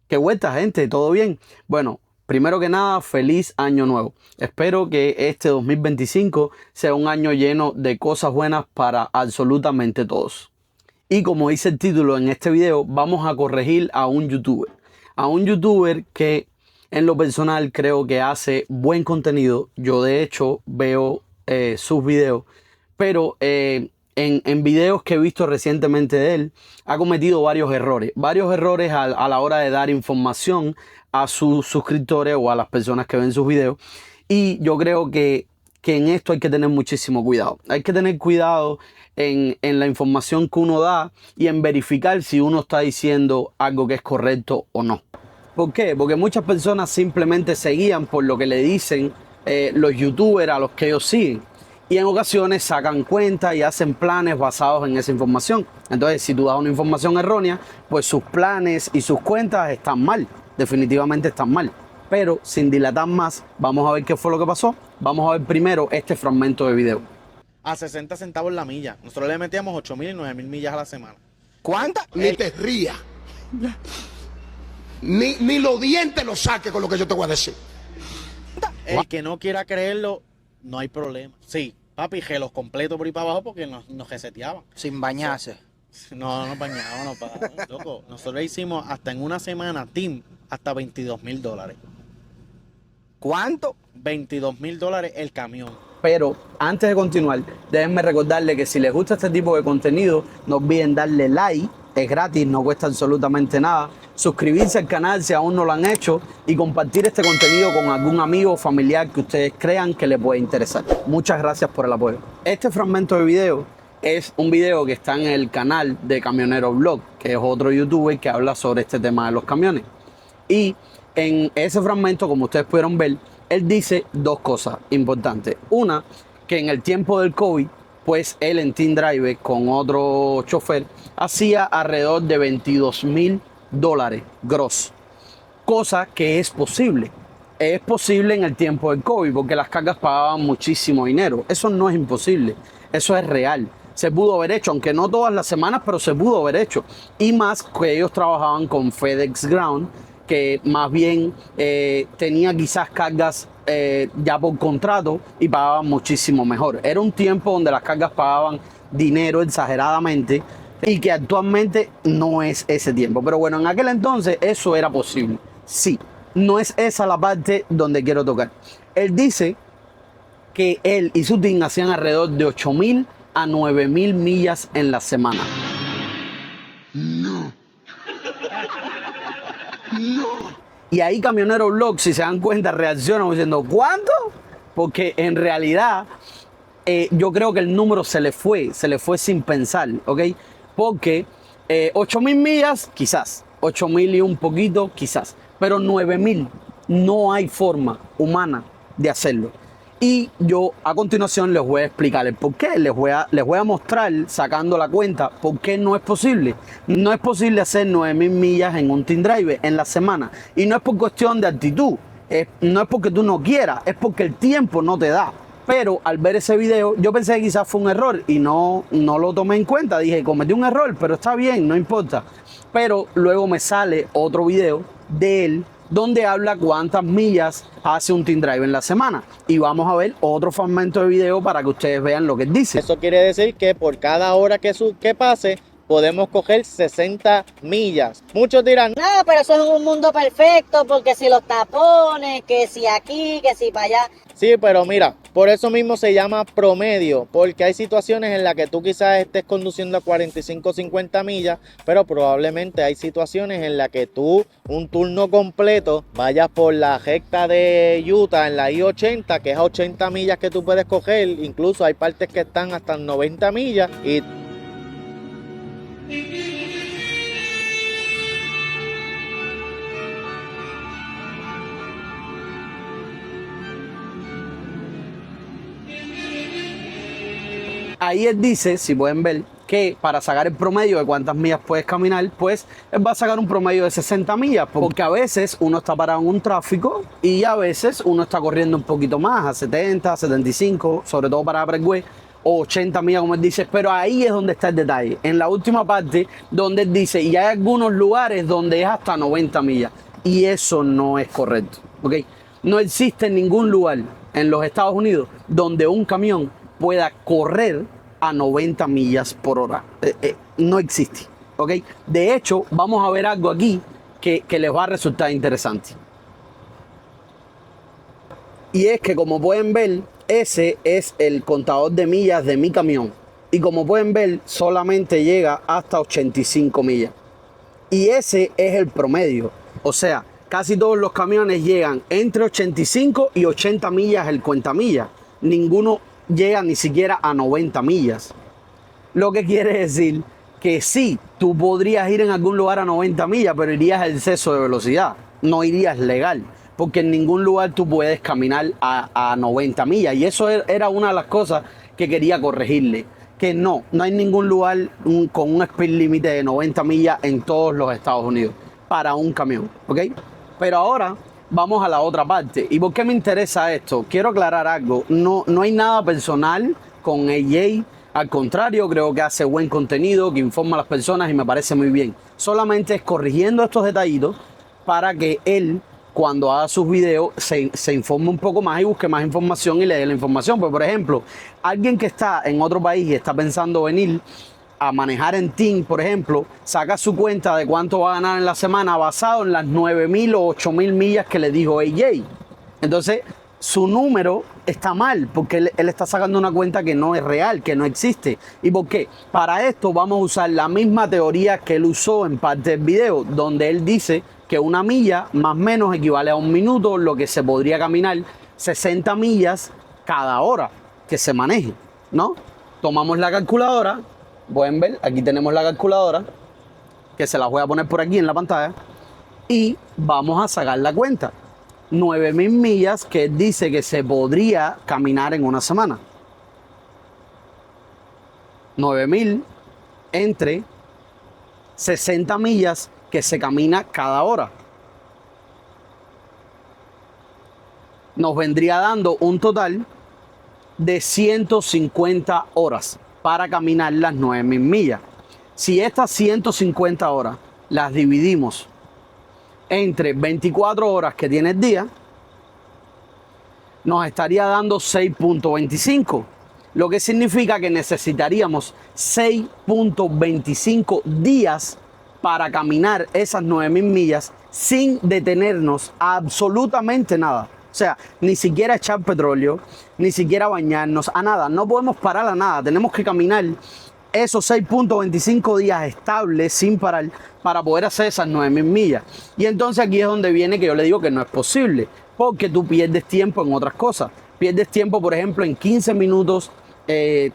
¿Qué vuelta, gente? ¿Todo bien? Bueno, primero que nada, feliz año nuevo. Espero que este 2025 sea un año lleno de cosas buenas para absolutamente todos. Y como dice el título en este video, vamos a corregir a un youtuber. A un youtuber que en lo personal creo que hace buen contenido. Yo de hecho veo sus videos, pero en videos que he visto recientemente de él, ha cometido varios errores. Varios errores a la hora de dar información a sus suscriptores o a las personas que ven sus videos. Y yo creo que en esto hay que tener muchísimo cuidado. Hay que tener cuidado en la información que uno da y en verificar si uno está diciendo algo que es correcto o no. ¿Por qué? Porque muchas personas simplemente se guían por lo que le dicen los youtubers a los que ellos siguen. Y en ocasiones sacan cuentas y hacen planes basados en esa información. Entonces, si tú das una información errónea, pues sus planes y sus cuentas están mal. Definitivamente están mal. Pero sin dilatar más, vamos a ver qué fue lo que pasó. Vamos a ver primero este fragmento de video. A 60 centavos la milla. Nosotros le metíamos 8.000 y 9.000 millas a la semana. ¿Cuántas? Ni te rías. Ni los dientes los saques con lo que yo te voy a decir. El que no quiera creerlo, no hay problema. Sí, papi, gelos completos por ahí para abajo porque nos reseteaban. Sin bañarse. No nos bañábamos, loco. Nosotros hicimos hasta en una semana, team, hasta $22,000. ¿Cuánto? $22,000 el camión. Pero antes de continuar, déjenme recordarles que si les gusta este tipo de contenido, no olviden darle like, es gratis, no cuesta absolutamente nada. Suscribirse al canal si aún no lo han hecho y compartir este contenido con algún amigo o familiar que ustedes crean que les puede interesar. Muchas gracias por el apoyo. Este fragmento de video es un video que está en el canal de Camionero Vlog, que es otro youtuber que habla sobre este tema de los camiones. Y en ese fragmento, como ustedes pudieron ver, él dice dos cosas importantes. Una, que en el tiempo del COVID, pues él en Team Driver con otro chofer hacía alrededor de $22,000 gross. Cosa que es posible. Es posible en el tiempo del COVID porque las cargas pagaban muchísimo dinero. Eso no es imposible. Eso es real. Se pudo haber hecho, aunque no todas las semanas, pero se pudo haber hecho. Y más que ellos trabajaban con FedEx Ground, que más bien tenía quizás cargas ya por contrato y pagaban muchísimo mejor. Era un tiempo donde las cargas pagaban dinero exageradamente y que actualmente no es ese tiempo. Pero bueno, en aquel entonces eso era posible. Sí, no es esa la parte donde quiero tocar. Él dice que él y su team hacían alrededor de 8.000 a 9.000 millas en la semana. No. Y ahí Camionero Vlog, si se dan cuenta, reaccionan diciendo ¿cuánto? Porque en realidad yo creo que el número se le fue sin pensar, ¿ok? Porque 8.000 millas, quizás, 8.000 y un poquito, quizás, pero 9.000 no hay forma humana de hacerlo. Y yo a continuación les voy a explicar el por qué. Les voy a mostrar, sacando la cuenta, por qué no es posible. No es posible hacer 9.000 millas en un Team Driver en la semana. Y no es por cuestión de actitud. No es porque tú no quieras, es porque el tiempo no te da. Pero al ver ese video, yo pensé que quizás fue un error y no lo tomé en cuenta. Dije, cometí un error, pero está bien, no importa. Pero luego me sale otro video de él donde habla cuántas millas hace un Team Driver en la semana. Y vamos a ver otro fragmento de video para que ustedes vean lo que él dice. Eso quiere decir que por cada hora que pase, podemos coger 60 millas. Muchos dirán, No, pero eso es un mundo perfecto, porque si los tapones, que si aquí, que si para allá. sí, pero mira, por eso mismo se llama promedio, porque hay situaciones en las que tú quizás estés conduciendo a 45 o 50 millas, pero probablemente hay situaciones en las que tú, un turno completo, vayas por la recta de Utah en la I-80, que es a 80 millas que tú puedes coger, incluso hay partes que están hasta 90 millas y... Ahí él dice, si pueden ver, que para sacar el promedio de cuántas millas puedes caminar, pues él va a sacar un promedio de 60 millas, porque a veces uno está parado en un tráfico y a veces uno está corriendo un poquito más, a 70, 75, sobre todo para Breguet, o 80 millas, como él dice, pero ahí es donde está el detalle. En la última parte, donde él dice, y hay algunos lugares donde es hasta 90 millas. Y eso no es correcto, ¿ok? No existe ningún lugar en los Estados Unidos donde un camión pueda correr a 90 millas por hora. No existe, ¿ok? De hecho, vamos a ver algo aquí que les va a resultar interesante. Y es que, como pueden ver, ese es el contador de millas de mi camión. Y como pueden ver, solamente llega hasta 85 millas. Y ese es el promedio. O sea, casi todos los camiones llegan entre 85 y 80 millas el cuentamillas. Ninguno llega ni siquiera a 90 millas. Lo que quiere decir que sí, tú podrías ir en algún lugar a 90 millas, pero irías a exceso de velocidad. No irías legal. Porque en ningún lugar tú puedes caminar a 90 millas. Y eso era una de las cosas que quería corregirle. Que no hay ningún lugar con un speed límite de 90 millas en todos los Estados Unidos para un camión, ¿ok? Pero ahora vamos a la otra parte. ¿Y por qué me interesa esto? Quiero aclarar algo. No hay nada personal con AJ. Al contrario, creo que hace buen contenido, que informa a las personas y me parece muy bien. Solamente es corrigiendo estos detallitos para que él, cuando haga sus videos, se informe un poco más y busque más información y le dé la información. Pues, por ejemplo, alguien que está en otro país y está pensando venir a manejar en Team, por ejemplo, saca su cuenta de cuánto va a ganar en la semana basado en las 9,000 o 8,000 millas que le dijo AJ. Entonces, su número está mal porque él está sacando una cuenta que no es real, que no existe. ¿Y por qué? Para esto vamos a usar la misma teoría que él usó en parte del video, donde él dice que una milla más o menos equivale a un minuto, lo que se podría caminar 60 millas cada hora que se maneje, ¿no? Tomamos la calculadora, pueden ver, aquí tenemos la calculadora, que se la voy a poner por aquí en la pantalla, y vamos a sacar la cuenta. 9,000 millas que él dice que se podría caminar en una semana. 9,000 entre 60 millas que se camina cada hora. Nos vendría dando un total de 150 horas para caminar las 9,000 millas. Si estas 150 horas las dividimos entre 24 horas que tiene el día, nos estaría dando 6.25, lo que significa que necesitaríamos 6.25 días para caminar esas 9,000 millas sin detenernos a absolutamente nada. O sea, ni siquiera echar petróleo, ni siquiera bañarnos, a nada. No podemos parar a nada. Tenemos que caminar esos 6.25 días estables sin parar para poder hacer esas 9,000 millas. Y entonces aquí es donde viene que yo le digo que no es posible, porque tú pierdes tiempo en otras cosas. Pierdes tiempo, por ejemplo, en 15 minutos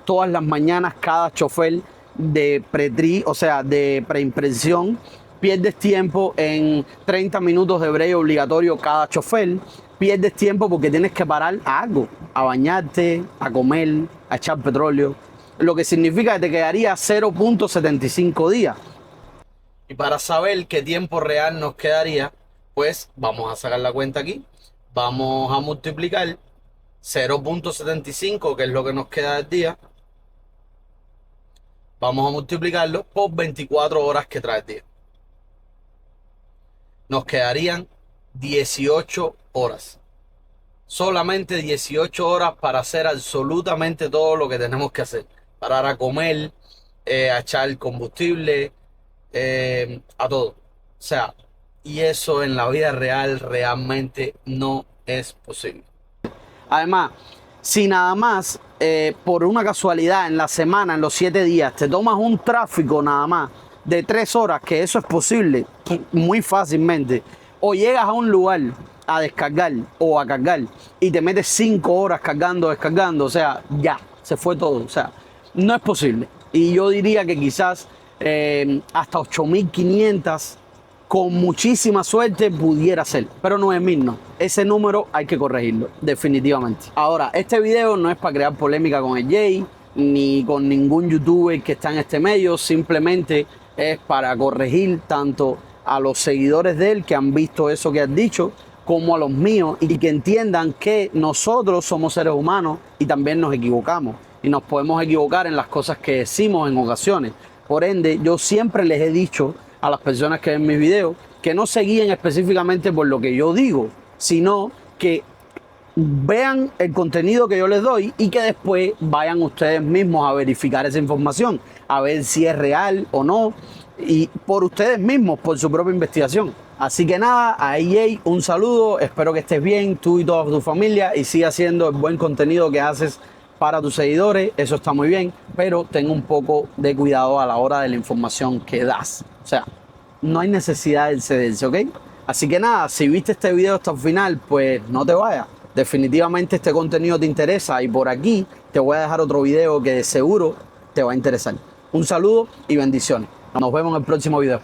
todas las mañanas cada chofer de de preimpresión. Pierdes tiempo en 30 minutos de break obligatorio cada chofer. Pierdes tiempo porque tienes que parar a algo, a bañarte, a comer, a echar petróleo. Lo que significa que te quedaría 0.75 días. Y para saber qué tiempo real nos quedaría, pues vamos a sacar la cuenta aquí. Vamos a multiplicar 0.75, que es lo que nos queda del día. Vamos a multiplicarlo por 24 horas que trae el día. Nos quedarían 18 horas. Solamente 18 horas para hacer absolutamente todo lo que tenemos que hacer. Parar a comer, a echar combustible, a todo. O sea, y eso en la vida real realmente no es posible. Además, si nada más por una casualidad en la semana, en los 7 días, te tomas un tráfico nada más de 3 horas, que eso es posible muy fácilmente, o llegas a un lugar a descargar o a cargar y te metes 5 horas cargando, descargando, o sea, ya, se fue todo. O sea, no es posible. Y yo diría que quizás hasta 8,500 con muchísima suerte pudiera ser, pero 9,000 no. Ese número hay que corregirlo, definitivamente. Ahora, este video no es para crear polémica con el Jay, ni con ningún youtuber que está en este medio, simplemente es para corregir tanto a los seguidores de él que han visto eso que has dicho, como a los míos, y que entiendan que nosotros somos seres humanos y también nos equivocamos. y nos podemos equivocar en las cosas que decimos en ocasiones. Por ende, yo siempre les he dicho a las personas que ven mis videos que no se guíen específicamente por lo que yo digo, sino que vean el contenido que yo les doy y que después vayan ustedes mismos a verificar esa información, a ver si es real o no, y por ustedes mismos, por su propia investigación. Así que nada, a EJ un saludo, espero que estés bien, tú y toda tu familia, y siga haciendo el buen contenido que haces para tus seguidores, eso está muy bien, pero ten un poco de cuidado a la hora de la información que das. O sea, no hay necesidad de excederse, ¿ok? Así que nada, si viste este video hasta el final, pues no te vayas. Definitivamente este contenido te interesa y por aquí te voy a dejar otro video que de seguro te va a interesar. Un saludo y bendiciones. Nos vemos en el próximo video.